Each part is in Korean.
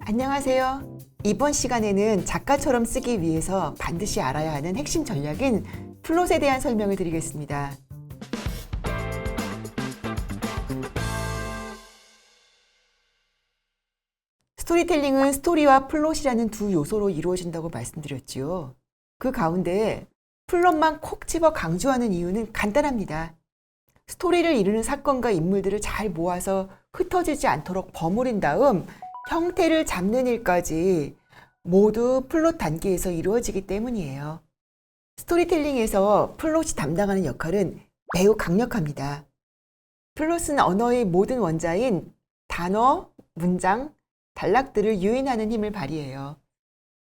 안녕하세요. 이번 시간에는 작가처럼 쓰기 위해서 반드시 알아야 하는 핵심 전략인 플롯에 대한 설명을 드리겠습니다. 스토리텔링은 스토리와 플롯이라는 두 요소로 이루어진다고 말씀드렸지요. 그 가운데 플롯만 콕 집어 강조하는 이유는 간단합니다. 스토리를 이루는 사건과 인물들을 잘 모아서 흩어지지 않도록 버무린 다음 형태를 잡는 일까지 모두 플롯 단계에서 이루어지기 때문이에요. 스토리텔링에서 플롯이 담당하는 역할은 매우 강력합니다. 플롯은 언어의 모든 원자인 단어, 문장, 단락들을 유인하는 힘을 발휘해요.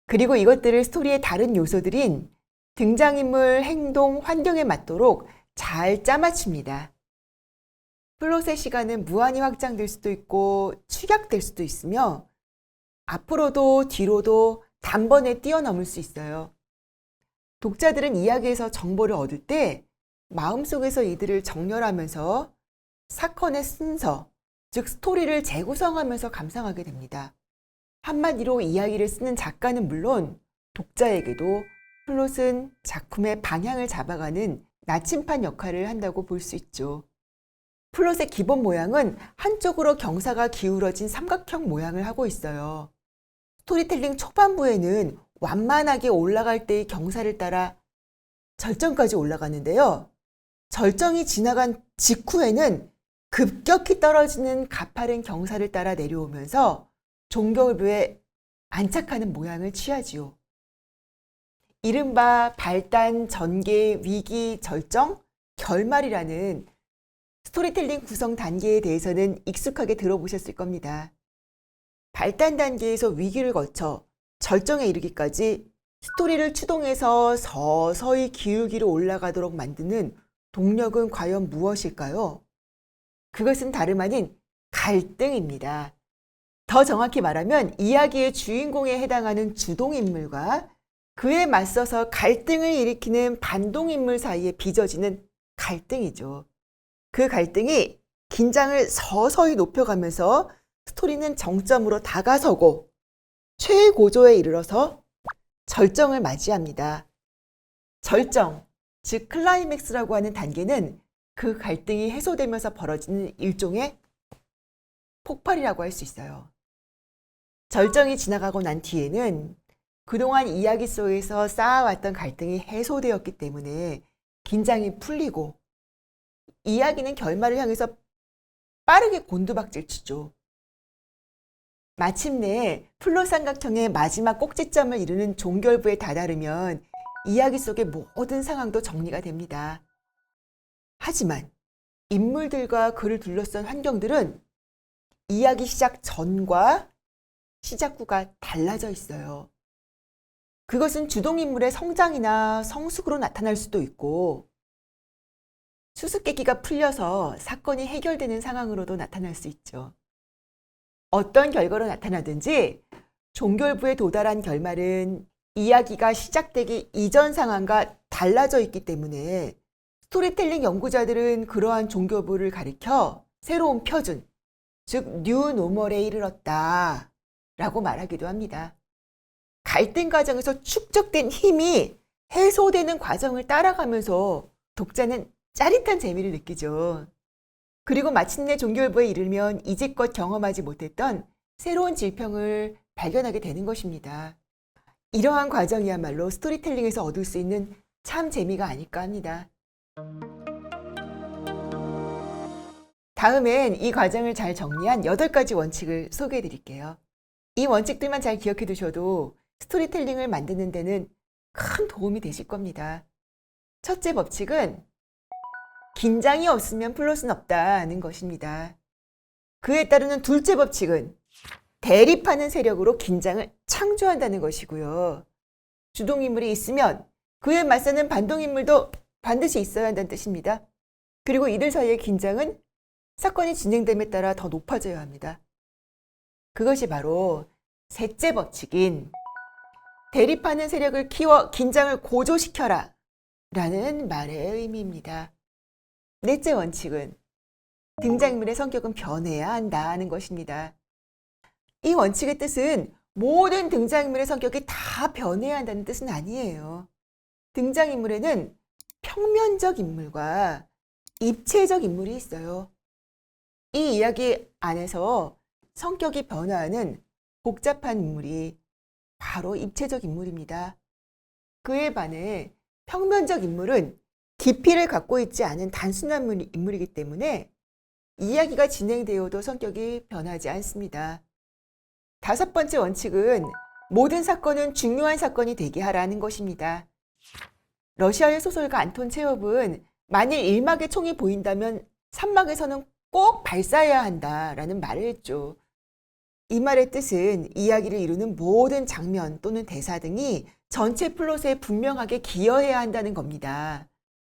그리고 이것들을 스토리의 다른 요소들인 등장인물, 행동, 환경에 맞도록 잘 짜맞춥니다. 플롯의 시간은 무한히 확장될 수도 있고 축약될 수도 있으며 앞으로도 뒤로도 단번에 뛰어넘을 수 있어요. 독자들은 이야기에서 정보를 얻을 때 마음속에서 이들을 정렬하면서 사건의 순서, 즉 스토리를 재구성하면서 감상하게 됩니다. 한마디로 이야기를 쓰는 작가는 물론 독자에게도 플롯은 작품의 방향을 잡아가는 나침판 역할을 한다고 볼 수 있죠. 플롯의 기본 모양은 한쪽으로 경사가 기울어진 삼각형 모양을 하고 있어요. 스토리텔링 초반부에는 완만하게 올라갈 때의 경사를 따라 절정까지 올라가는데요. 절정이 지나간 직후에는 급격히 떨어지는 가파른 경사를 따라 내려오면서 종결부에 안착하는 모양을 취하지요. 이른바 발단, 전개, 위기, 절정, 결말이라는 스토리텔링 구성 단계에 대해서는 익숙하게 들어보셨을 겁니다. 발단 단계에서 위기를 거쳐 절정에 이르기까지 스토리를 추동해서 서서히 기울기로 올라가도록 만드는 동력은 과연 무엇일까요? 그것은 다름 아닌 갈등입니다. 더 정확히 말하면 이야기의 주인공에 해당하는 주동인물과 그에 맞서서 갈등을 일으키는 반동인물 사이에 빚어지는 갈등이죠. 그 갈등이 긴장을 서서히 높여가면서 스토리는 정점으로 다가서고 최고조에 이르러서 절정을 맞이합니다. 절정, 즉 클라이맥스라고 하는 단계는 그 갈등이 해소되면서 벌어지는 일종의 폭발이라고 할 수 있어요. 절정이 지나가고 난 뒤에는 그동안 이야기 속에서 쌓아왔던 갈등이 해소되었기 때문에 긴장이 풀리고 이야기는 결말을 향해서 빠르게 곤두박질 치죠. 마침내 플롯 삼각형의 마지막 꼭지점을 이루는 종결부에 다다르면 이야기 속의 모든 상황도 정리가 됩니다. 하지만 인물들과 그를 둘러싼 환경들은 이야기 시작 전과 시작 후가 달라져 있어요. 그것은 주동인물의 성장이나 성숙으로 나타날 수도 있고 수수께끼가 풀려서 사건이 해결되는 상황으로도 나타날 수 있죠. 어떤 결과로 나타나든지 종결부에 도달한 결말은 이야기가 시작되기 이전 상황과 달라져 있기 때문에 스토리텔링 연구자들은 그러한 종결부를 가리켜 새로운 표준, 즉 뉴노멀에 이르렀다 라고 말하기도 합니다. 갈등 과정에서 축적된 힘이 해소되는 과정을 따라가면서 독자는 짜릿한 재미를 느끼죠. 그리고 마침내 종결부에 이르면 이제껏 경험하지 못했던 새로운 질평을 발견하게 되는 것입니다. 이러한 과정이야말로 스토리텔링에서 얻을 수 있는 참 재미가 아닐까 합니다. 다음엔 이 과정을 잘 정리한 8가지 원칙을 소개해 드릴게요. 이 원칙들만 잘 기억해 두셔도 스토리텔링을 만드는 데는 큰 도움이 되실 겁니다. 첫째 법칙은 긴장이 없으면 플롯은 없다는 것입니다. 그에 따르는 둘째 법칙은 대립하는 세력으로 긴장을 창조한다는 것이고요. 주동인물이 있으면 그에 맞서는 반동인물도 반드시 있어야 한다는 뜻입니다. 그리고 이들 사이의 긴장은 사건이 진행됨에 따라 더 높아져야 합니다. 그것이 바로 셋째 법칙인 대립하는 세력을 키워 긴장을 고조시켜라 라는 말의 의미입니다. 넷째 원칙은 등장인물의 성격은 변해야 한다는 것입니다. 이 원칙의 뜻은 모든 등장인물의 성격이 다 변해야 한다는 뜻은 아니에요. 등장인물에는 평면적 인물과 입체적 인물이 있어요. 이 이야기 안에서 성격이 변화하는 복잡한 인물이 바로 입체적 인물입니다. 그에 반해 평면적 인물은 깊이를 갖고 있지 않은 단순한 인물이기 때문에 이야기가 진행되어도 성격이 변하지 않습니다. 5번째 원칙은 모든 사건은 중요한 사건이 되게 하라는 것입니다. 러시아의 소설가 안톤 체홉은 만일 1막에 총이 보인다면 3막에서는 꼭 발사해야 한다라는 말을 했죠. 이 말의 뜻은 이야기를 이루는 모든 장면 또는 대사 등이 전체 플롯에 분명하게 기여해야 한다는 겁니다.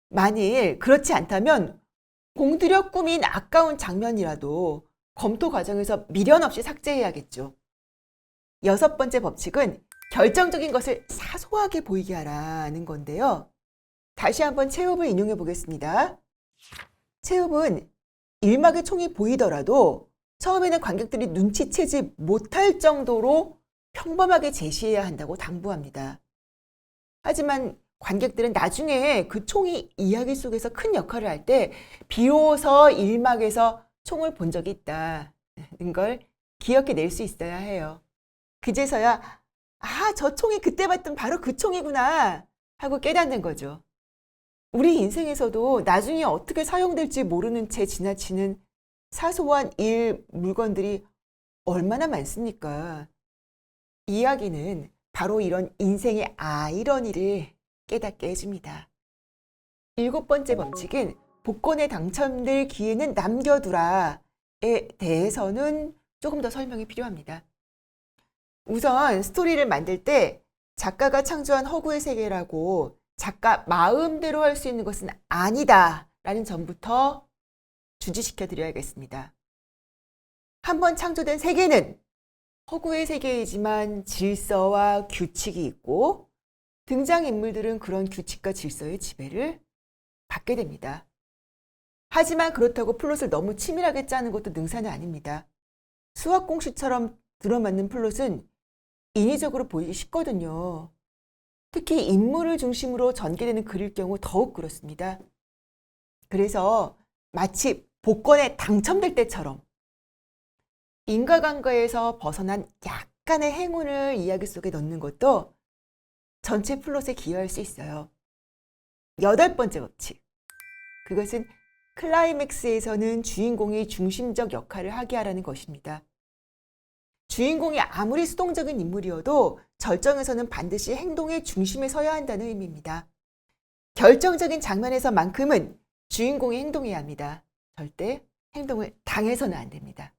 만일 그렇지 않다면 공들여 꾸민 아까운 장면이라도 검토 과정에서 미련 없이 삭제해야겠죠. 6번째 법칙은 결정적인 것을 사소하게 보이게 하라는 건데요. 다시 한번 체홉을 인용해 보겠습니다. 체홉은 1막의 총이 보이더라도 처음에는 관객들이 눈치채지 못할 정도로 평범하게 제시해야 한다고 당부합니다. 하지만 관객들은 나중에 그 총이 이야기 속에서 큰 역할을 할 때 비로소 1막에서 총을 본 적이 있다는 걸 기억해낼 수 있어야 해요. 그제서야 저 총이 그때 봤던 바로 그 총이구나 하고 깨닫는 거죠. 우리 인생에서도 나중에 어떻게 사용될지 모르는 채 지나치는 사소한 물건들이 얼마나 많습니까? 이야기는 바로 이런 인생의 아이러니를 깨닫게 해줍니다. 7번째 법칙은 복권에 당첨될 기회는 남겨두라에 대해서는 조금 더 설명이 필요합니다. 우선 스토리를 만들 때 작가가 창조한 허구의 세계라고 작가 마음대로 할 수 있는 것은 아니다 라는 점부터 주지시켜 드려야겠습니다. 한번 창조된 세계는 허구의 세계이지만 질서와 규칙이 있고 등장인물들은 그런 규칙과 질서의 지배를 받게 됩니다. 하지만 그렇다고 플롯을 너무 치밀하게 짜는 것도 능사는 아닙니다. 수학 공식처럼 들어맞는 플롯은 인위적으로 보이기 쉽거든요. 특히 인물을 중심으로 전개되는 글일 경우 더욱 그렇습니다. 그래서 마치 복권에 당첨될 때처럼 인과관계에서 벗어난 약간의 행운을 이야기 속에 넣는 것도 전체 플롯에 기여할 수 있어요. 8번째 법칙. 그것은 클라이맥스에서는 주인공이 중심적 역할을 하게 하라는 것입니다. 주인공이 아무리 수동적인 인물이어도 절정에서는 반드시 행동의 중심에 서야 한다는 의미입니다. 결정적인 장면에서만큼은 주인공이 행동해야 합니다. 절대 행동을 당해서는 안 됩니다.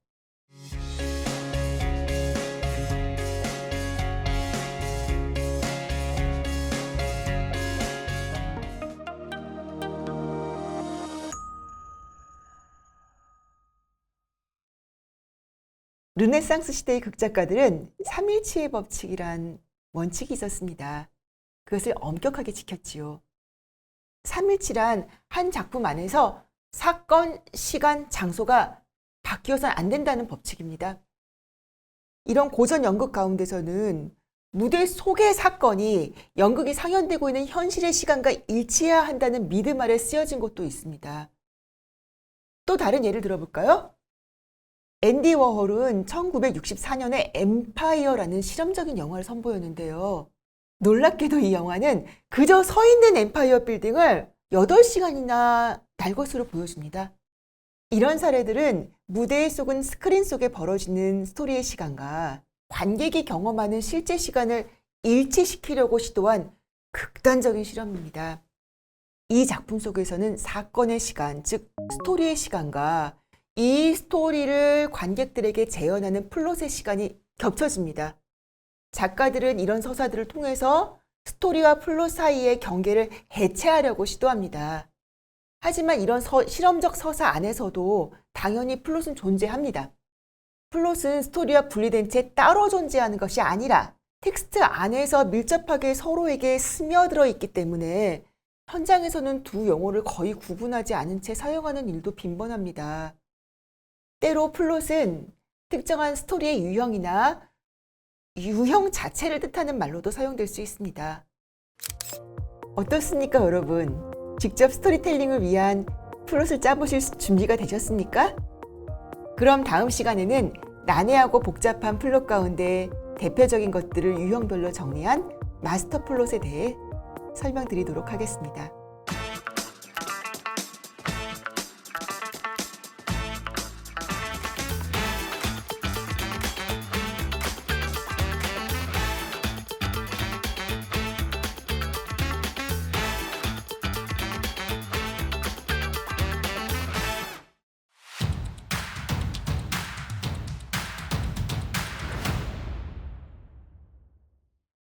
르네상스 시대의 극작가들은 3일치의 법칙이란 원칙이 있었습니다. 그것을 엄격하게 지켰지요. 3일치란 한 작품 안에서 사건, 시간, 장소가 바뀌어서는 안 된다는 법칙입니다. 이런 고전 연극 가운데서는 무대 속의 사건이 연극이 상연되고 있는 현실의 시간과 일치해야 한다는 믿음 아래 쓰여진 것도 있습니다. 또 다른 예를 들어볼까요? 앤디 워홀은 1964년에 엠파이어라는 실험적인 영화를 선보였는데요. 놀랍게도 이 영화는 그저 서 있는 엠파이어 빌딩을 8시간이나 날 것으로 보여줍니다. 이런 사례들은 무대에 속은 스크린 속에 벌어지는 스토리의 시간과 관객이 경험하는 실제 시간을 일치시키려고 시도한 극단적인 실험입니다. 이 작품 속에서는 사건의 시간, 즉 스토리의 시간과 이 스토리를 관객들에게 재현하는 플롯의 시간이 겹쳐집니다. 작가들은 이런 서사들을 통해서 스토리와 플롯 사이의 경계를 해체하려고 시도합니다. 하지만 이런 실험적 서사 안에서도 당연히 플롯은 존재합니다. 플롯은 스토리와 분리된 채 따로 존재하는 것이 아니라 텍스트 안에서 밀접하게 서로에게 스며들어 있기 때문에 현장에서는 두 용어를 거의 구분하지 않은 채 사용하는 일도 빈번합니다. 때로 플롯은 특정한 스토리의 유형이나 유형 자체를 뜻하는 말로도 사용될 수 있습니다. 어떻습니까, 여러분? 직접 스토리텔링을 위한 플롯을 짜보실 준비가 되셨습니까? 그럼 다음 시간에는 난해하고 복잡한 플롯 가운데 대표적인 것들을 유형별로 정리한 마스터 플롯에 대해 설명드리도록 하겠습니다.